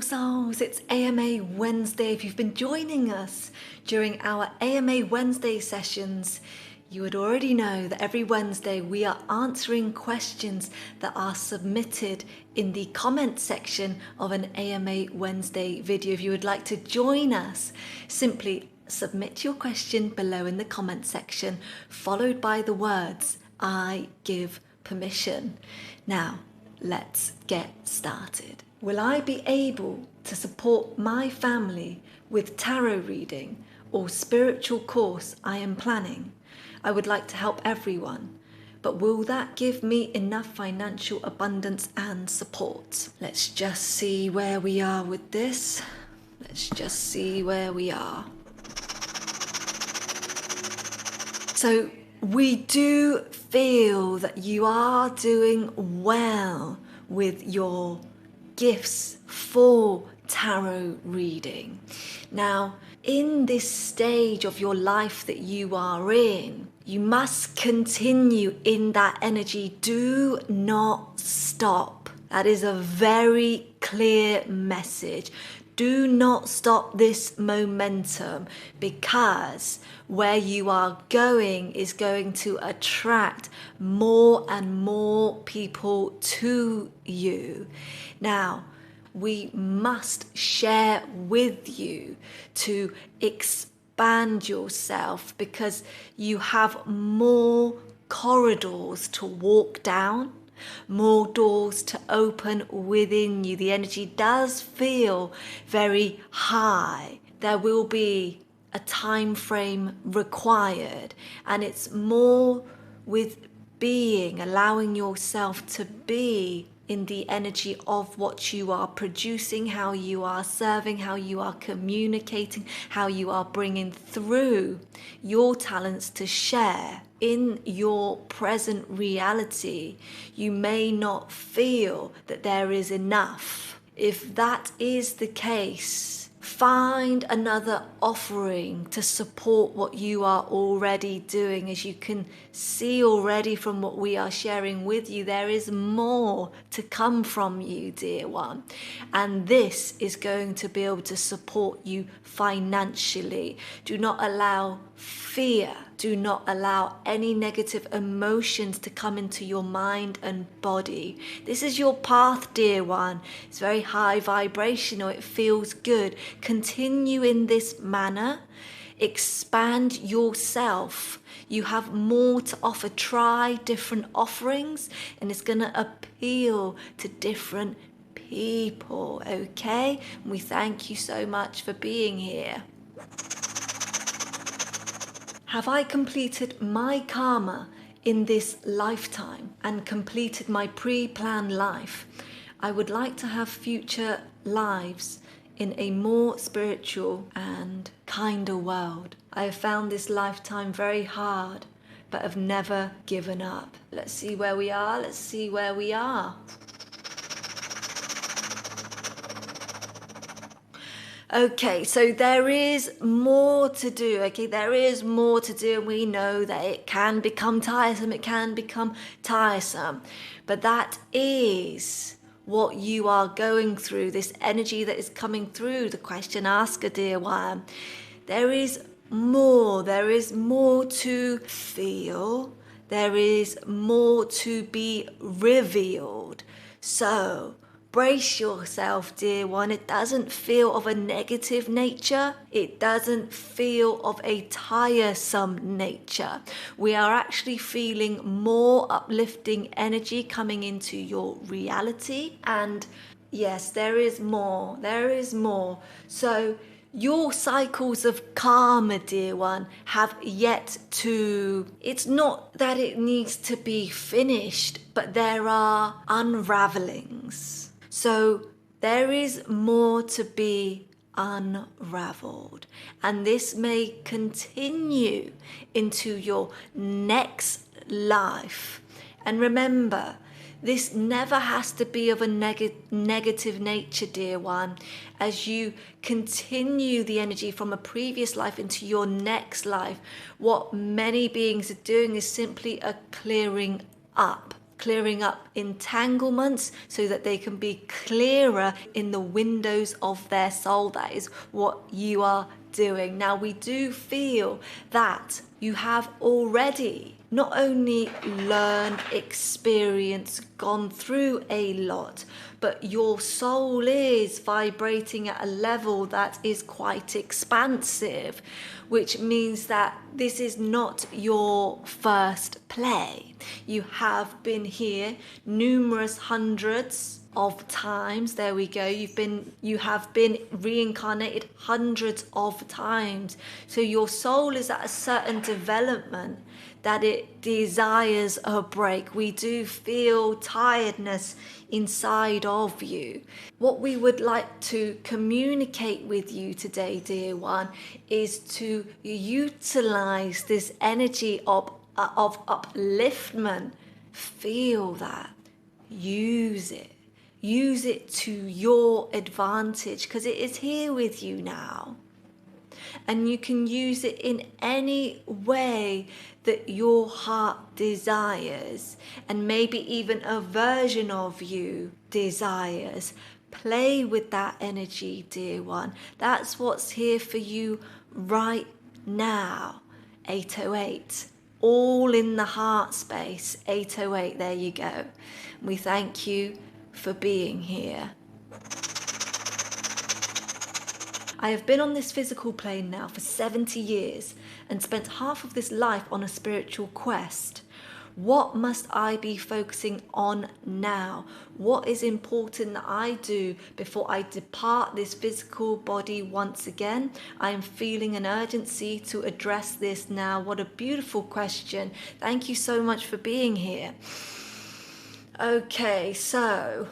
souls, it's AMA Wednesday. If you've been joining us during our AMA Wednesday sessions, you would already know that every Wednesday we are answering questions that are submitted in the comment section of an AMA Wednesday video. If you would like to join us, simply submit your question below in the comment section, followed by the words, "I give permission." Now, let's get started. Will I be able to support my family with tarot reading or spiritual course I am planning? I would like to help everyone, but will that give me enough financial abundance and support? Let's just see where we are with this. Let's just see where we are. So we do feel that you are doing well with your gifts for tarot reading. Now, in this stage of your life that you are in, you must continue in that energy. Do not stop. That is a very clear message. Do not stop this momentum, because where you are going is going to attract more and more people to you. Now, we must share with you to expand yourself, because you have more corridors to walk down, more doors to open within you. The energy does feel very high. There will be a time frame required, and it's more with allowing yourself to be in the energy of what you are producing, how you are serving, how you are communicating, how you are bringing through your talents to share. In your present reality, you may not feel that there is enough. If that is the case, find another offering to support what you are already doing. As you can see already from what we are sharing with you, there is more to come from you, dear one. And this is going to be able to support you financially. Do not allow fear. Do not allow any negative emotions to come into your mind and body. This is your path, dear one. It's very high vibrational. It feels good. Continue in this manner. Expand yourself. You have more to offer. Try different offerings, and it's going to appeal to different people, okay? And we thank you so much for being here. Have I completed my karma in this lifetime and completed my pre-planned life? I would like to have future lives in a more spiritual and kinder world. I have found this lifetime very hard, but have never given up. Let's see where we are. Let's see where we are. Okay, so there is more to do, okay? There is more to do, and we know that it can become tiresome, but that is what you are going through, this energy that is coming through the question asker, dear one. There is more to feel, there is more to be revealed. So, brace yourself, dear one. It doesn't feel of a negative nature. It doesn't feel of a tiresome nature. We are actually feeling more uplifting energy coming into your reality. And yes, there is more. There is more. So your cycles of karma, dear one, have yet to... It's not that it needs to be finished, but there are unravelings. So there is more to be unraveled, and this may continue into your next life. And remember, this never has to be of a negative nature, dear one. As you continue the energy from a previous life into your next life, what many beings are doing is simply a clearing up. clearing up entanglements so that they can be clearer in the windows of their soul. That is what you are doing. Now, we do feel that you have already not only learned, experienced, gone through a lot, but your soul is vibrating at a level that is quite expansive, which means that this is not your first play. You have been here numerous hundreds of times. There we go. You have been reincarnated hundreds of times. So your soul is at a certain development that it desires a break. We do feel tiredness inside of you. What we would like to communicate with you today, dear one, is to utilize this energy of upliftment. Feel that. Use it. Use it to your advantage, because it is here with you now. And you can use it in any way that your heart desires, and maybe even a version of you desires. Play with that energy, dear one. That's what's here for you right now. 808. All in the heart space. 808, there you go. We thank you for being here. I have been on this physical plane now for 70 years and spent half of this life on a spiritual quest. What must I be focusing on now? What is important that I do before I depart this physical body once again? I am feeling an urgency to address this now. What a beautiful question. Thank you so much for being here. Okay, so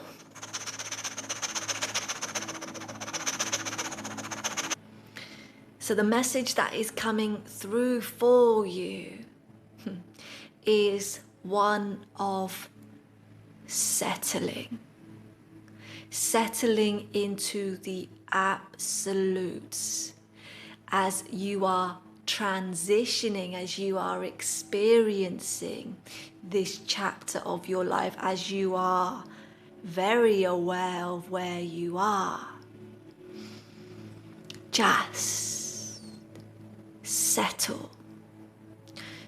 the message that is coming through for you is one of settling. Settling into the absolutes as you are transitioning, as you are experiencing this chapter of your life, as you are very aware of where you are. Just settle.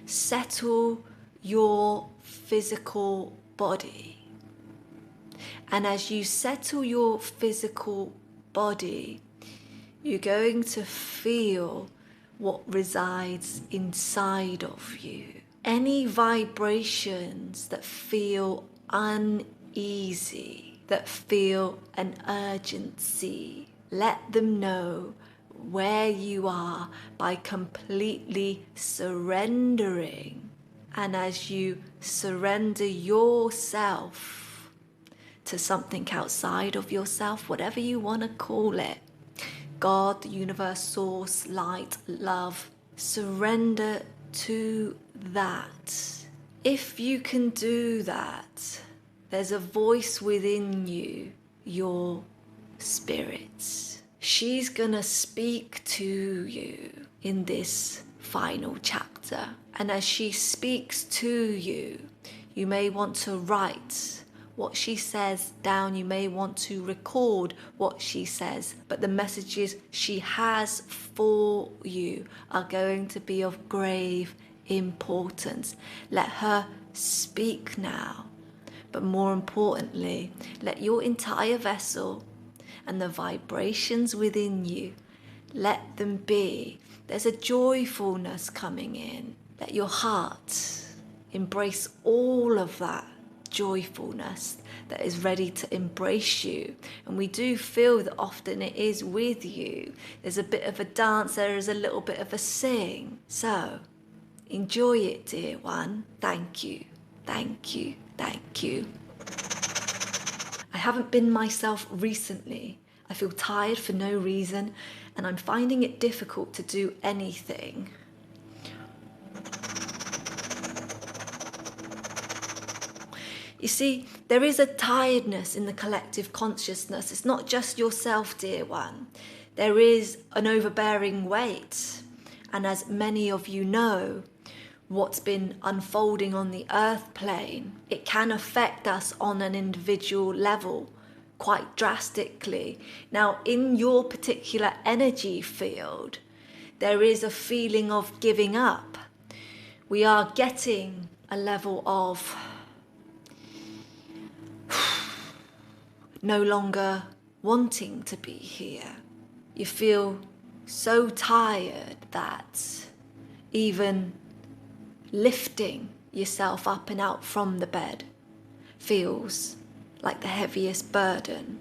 Settle your physical body. And as you settle your physical body, you're going to feel what resides inside of you. Any vibrations that feel uneasy, that feel an urgency, let them know where you are by completely surrendering. And as you surrender yourself to something outside of yourself, whatever you want to call it, God, the universe, source, light, love, surrender to that. If you can do that, there's a voice within you, your spirit. She's gonna speak to you in this final chapter. And as she speaks to you, you may want to write what she says down. You may want to record what she says. But the messages she has for you are going to be of grave importance. Let her speak now. But more importantly, let your entire vessel and the vibrations within you, let them be. There's a joyfulness coming in. Let your heart embrace all of that joyfulness that is ready to embrace you. And we do feel that often it is with you. There's a bit of a dance, there is a little bit of a sing. So enjoy it, dear one. Thank you, thank you, thank you. I haven't been myself recently. I feel tired for no reason, and I'm finding it difficult to do anything. You see, there is a tiredness in the collective consciousness. It's not just yourself, dear one. There is an overbearing weight. And as many of you know, what's been unfolding on the earth plane, it can affect us on an individual level quite drastically. Now, in your particular energy field, there is a feeling of giving up. We are getting a level of no longer wanting to be here. You feel so tired that even lifting yourself up and out from the bed feels like the heaviest burden.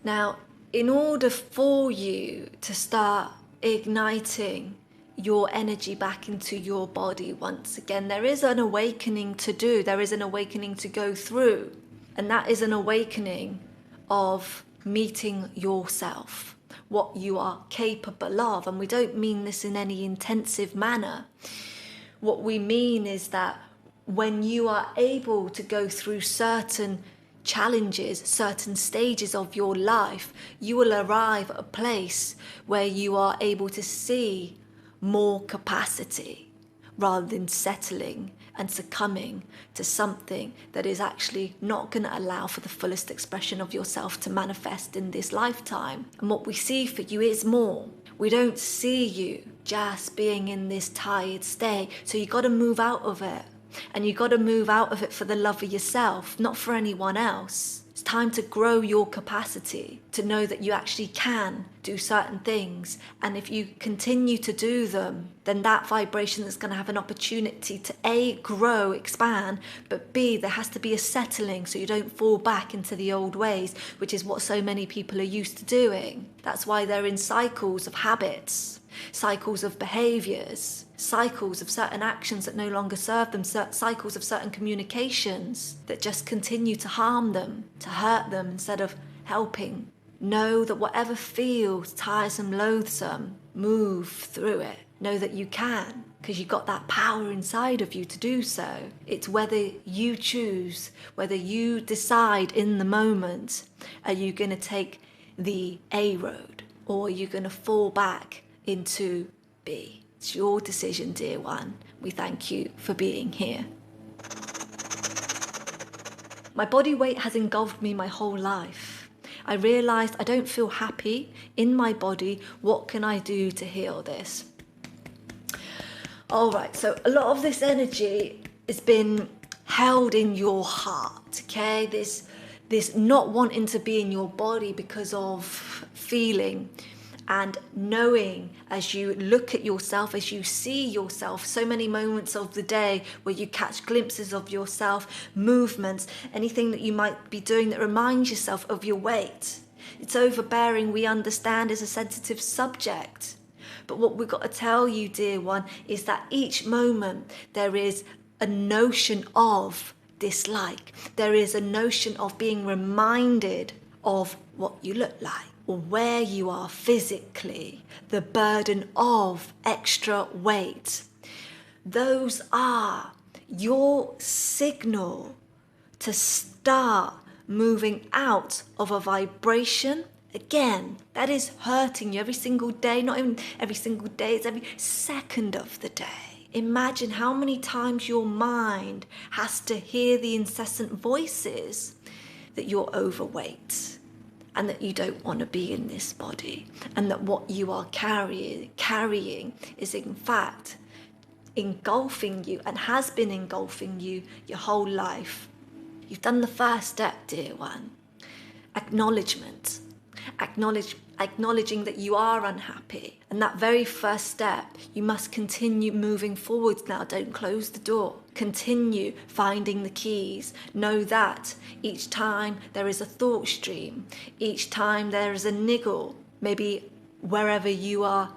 Now, in order for you to start igniting your energy back into your body once again, there is an awakening to do, there is an awakening to go through, and that is an awakening of meeting yourself, what you are capable of. And we don't mean this in any intensive manner. What we mean is that when you are able to go through certain challenges, certain stages of your life, you will arrive at a place where you are able to see more capacity rather than settling and succumbing to something that is actually not going to allow for the fullest expression of yourself to manifest in this lifetime. And what we see for you is more. We don't see you just being in this tired state. So you got to move out of it. And you got to move out of it for the love of yourself, not for anyone else. It's time to grow your capacity to know that you actually can do certain things. And if you continue to do them, then that vibration is going to have an opportunity to A, grow, expand, but B, there has to be a settling so you don't fall back into the old ways, which is what so many people are used to doing. That's why they're in cycles of habits, cycles of behaviors, cycles of certain actions that no longer serve them, cycles of certain communications that just continue to harm them, to hurt them instead of helping. Know that whatever feels tiresome, loathsome, move through it. Know that you can, because you've got that power inside of you to do so. It's whether you choose, whether you decide in the moment, are you going to take the A road or are you going to fall back into B? It's your decision, dear one. We thank you for being here. My body weight has engulfed me my whole life. I realised I don't feel happy in my body. What can I do to heal this? All right, so a lot of this energy has been held in your heart, okay? This not wanting to be in your body because of feeling and knowing, as you look at yourself, as you see yourself, so many moments of the day where you catch glimpses of yourself, movements, anything that you might be doing that reminds yourself of your weight. It's overbearing, we understand, is a sensitive subject. But what we've got to tell you, dear one, is that each moment there is a notion of dislike. There is a notion of being reminded of what you look like, or where you are physically, the burden of extra weight. Those are your signal to start moving out of a vibration. Again, that is hurting you every single day, not even every single day, it's every second of the day. Imagine how many times your mind has to hear the incessant voices that you're overweight, and that you don't want to be in this body, and that what you are carrying is in fact engulfing you and has been engulfing you your whole life. You've done the first step, dear one. Acknowledgement. Acknowledging that you are unhappy. And that very first step, you must continue moving forwards now. Don't close the door. Continue finding the keys. Know that each time there is a thought stream, each time there is a niggle, maybe wherever you are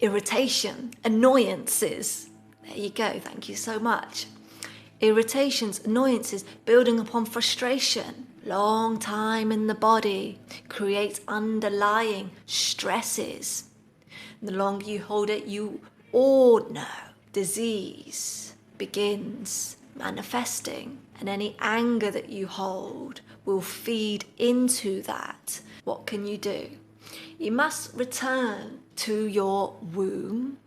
irritation, annoyances. There you go, thank you so much. Irritations, annoyances, building upon frustration. Long time in the body creates underlying stresses. The longer you hold it, you all know disease begins manifesting. And any anger that you hold will feed into that. What can you do? You must return to your womb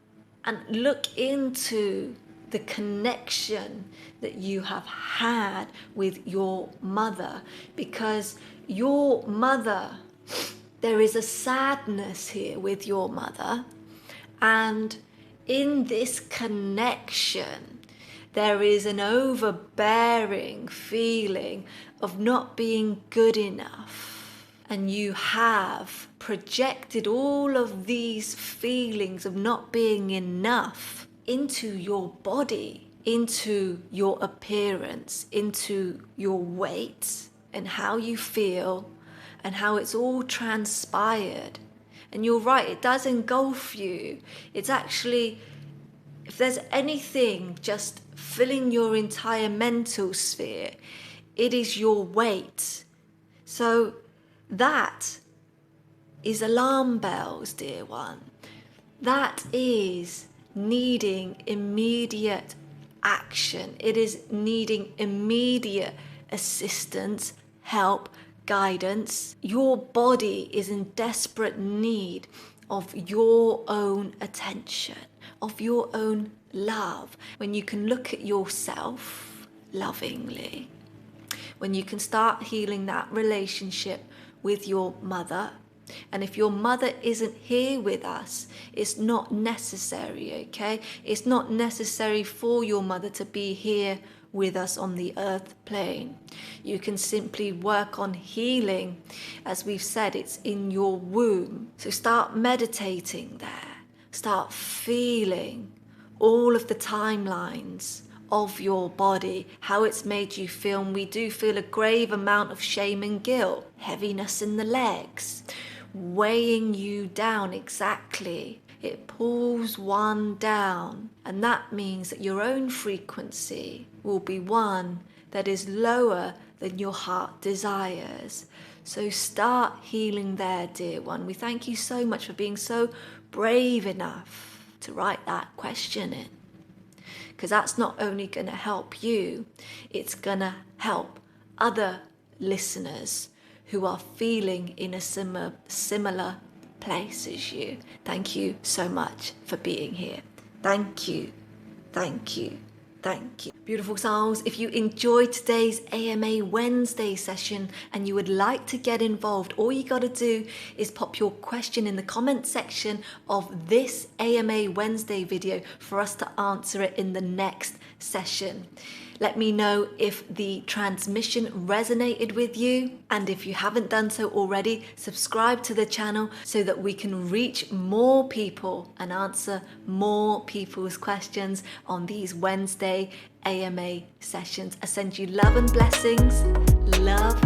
and look into the connection that you have had with your mother, because your mother, there is a sadness here with your mother, and in this connection there is an overbearing feeling of not being good enough, and you have projected all of these feelings of not being enough into your body, into your appearance, into your weight and how you feel and how it's all transpired. And you're right, it does engulf you. It's actually, if there's anything just filling your entire mental sphere, it is your weight. So that is alarm bells, dear one. That is needing immediate action. It is needing immediate assistance, help, guidance. Your body is in desperate need of your own attention, of your own love. When you can look at yourself lovingly, when you can start healing that relationship with your mother. And if your mother isn't here with us, it's not necessary, okay? It's not necessary for your mother to be here with us on the earth plane. You can simply work on healing. As we've said, it's in your womb. So start meditating there. Start feeling all of the timelines of your body, how it's made you feel. And we do feel a grave amount of shame and guilt, heaviness in the legs, weighing you down. Exactly. It pulls one down, and that means that your own frequency will be one that is lower than your heart desires. So start healing there, dear one. We thank you so much for being so brave enough to write that question in, because that's not only going to help you, it's going to help other listeners who are feeling in a similar place as you. Thank you so much for being here. Thank you, thank you, thank you. Beautiful souls, if you enjoyed today's AMA Wednesday session and you would like to get involved, all you got to do is pop your question in the comment section of this AMA Wednesday video for us to answer it in the next session. Let me know if the transmission resonated with you, and if you haven't done so already, subscribe to the channel so that we can reach more people and answer more people's questions on these Wednesday AMA sessions. I send you love and blessings. Love,